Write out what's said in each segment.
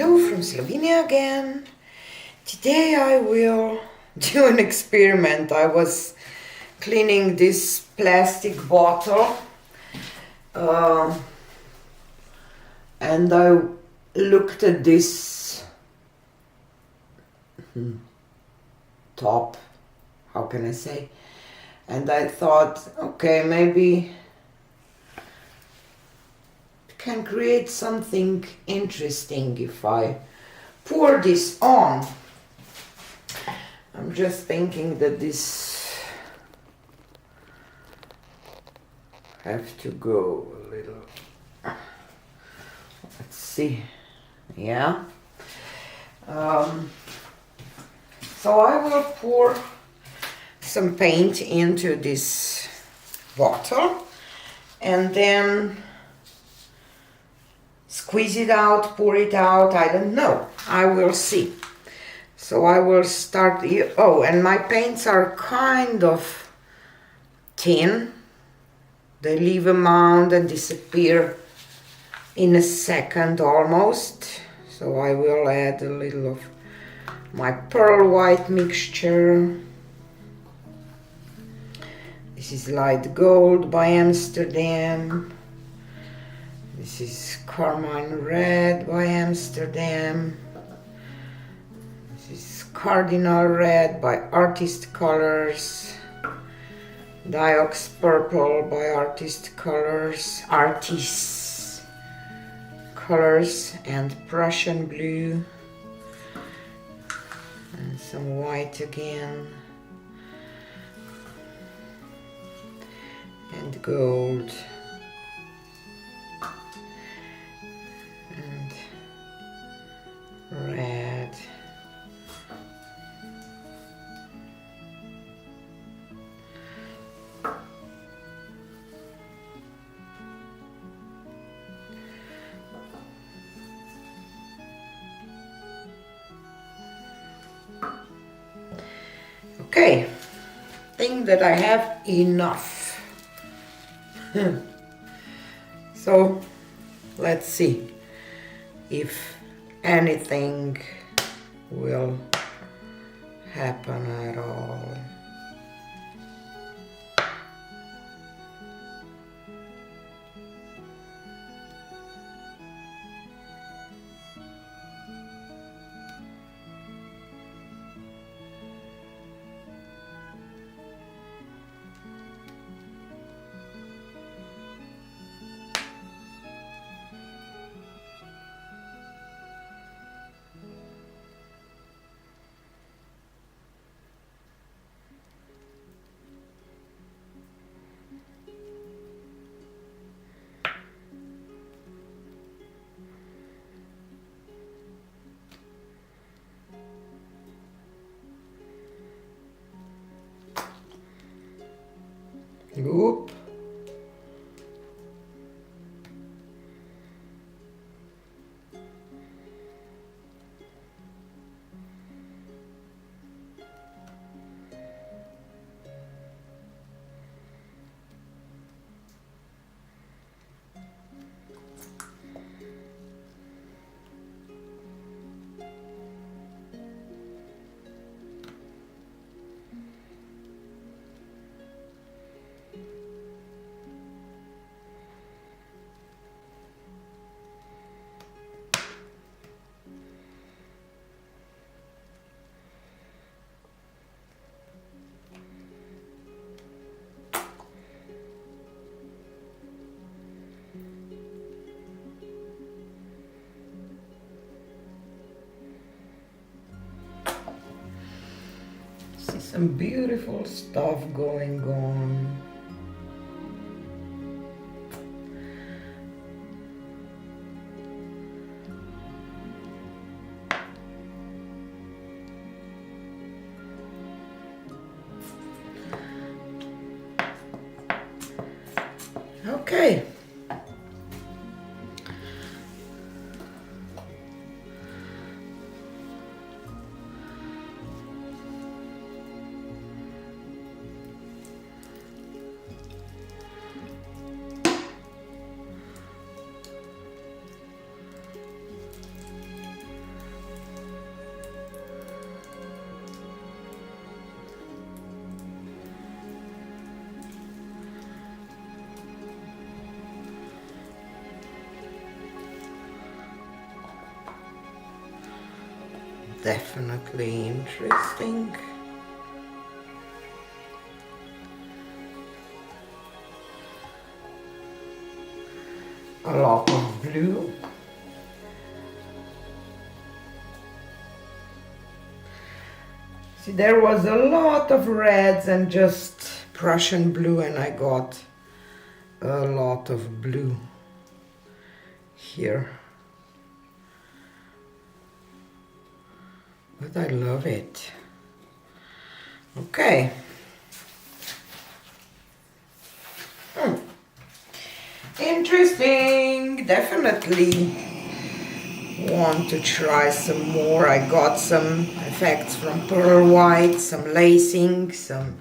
Hello from Slovenia again. Today I will do an experiment. I was cleaning this plastic bottle and I looked at this top, how can I say, and I thought, okay, maybe can create something interesting if I pour this on. I'm just thinking that this have to go a little, let's see, yeah. So I will pour some paint into this bottle and then squeeze it out, pour it out, I don't know. I will see. So I will start, oh, and my paints are kind of thin. They leave a mound and disappear in a second almost. So I will add a little of my pearl white mixture. This is light gold by Amsterdam. This is carmine red by Amsterdam. This is cardinal red by Artist Colors. Diox purple by Artist Colors. And Prussian blue. And some white again. And gold. Red. Okay, think that I have enough. So let's see if anything will happen at all. Oop. See some beautiful stuff going on. Okay. definitely interesting. A lot of blue. See, there was a lot of reds and just Prussian blue, and I got a lot of blue here. But I love it. Okay. Interesting. Definitely want to try some more. I got some effects from pearl white, some lacing, some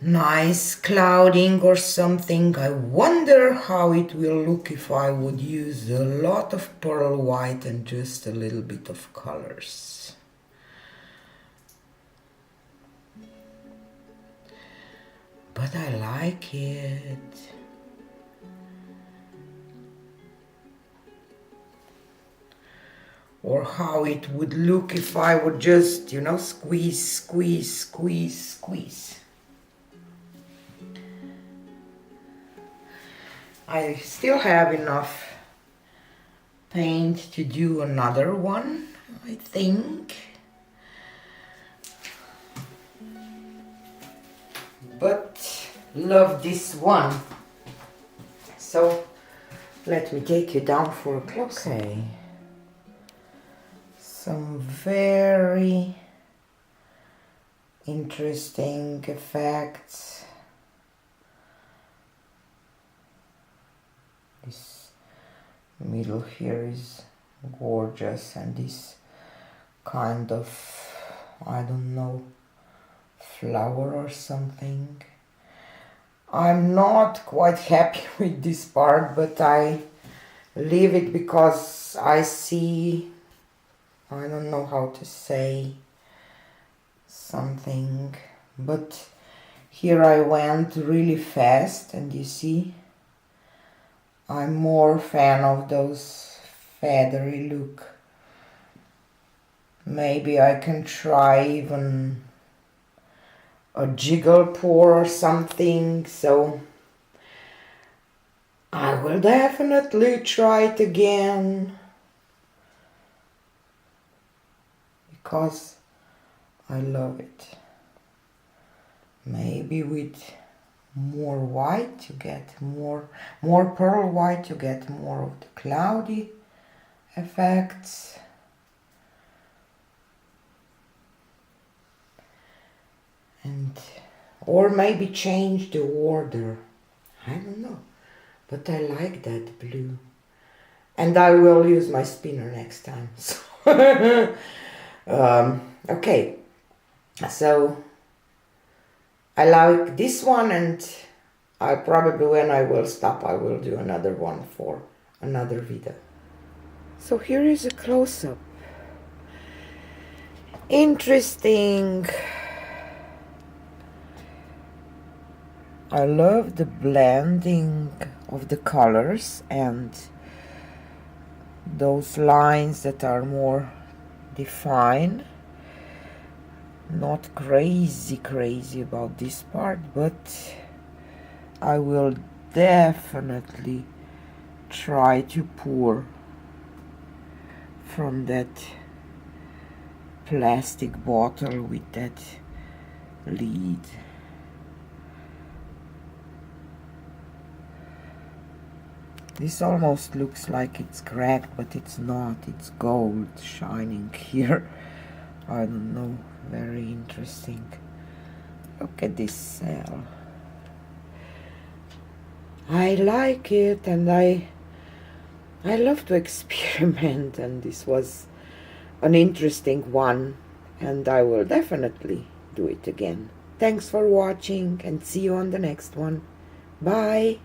nice clouding or something. I wonder how it will look if I would use a lot of pearl white and just a little bit of colors. But I like it. Or how it would look if I would just, you know, squeeze, squeeze, squeeze, squeeze. I still have enough paint to do another one, I think. But love this one. So let me take you down for a close-up. Okay. Some very interesting effects. This middle here is gorgeous, and this kind of, I don't know, flower or something. I'm not quite happy with this part, but I leave it because I see, I don't know how to say something, but here I went really fast, and you see I'm more fan of those feathery look. Maybe I can try even a jiggle pour or something, so I will definitely try it again because I love it. Maybe with more white you get more pearl white, you get more of the cloudy effects. And or maybe change the order, I don't know, but I like that blue, and I will use my spinner next time. So okay, so I like this one, and I probably, when I will stop, I will do another one for another video. So here is a close-up. Interesting. I love the blending of the colors and those lines that are more defined. Not crazy about this part, but I will definitely try to pour from that plastic bottle with that lid. This almost looks like it's cracked, but it's not. It's gold shining here. I don't know. Very interesting. Look at this cell. I like it, and I love to experiment, and this was an interesting one, and I will definitely do it again. Thanks for watching, and see you on the next one. Bye.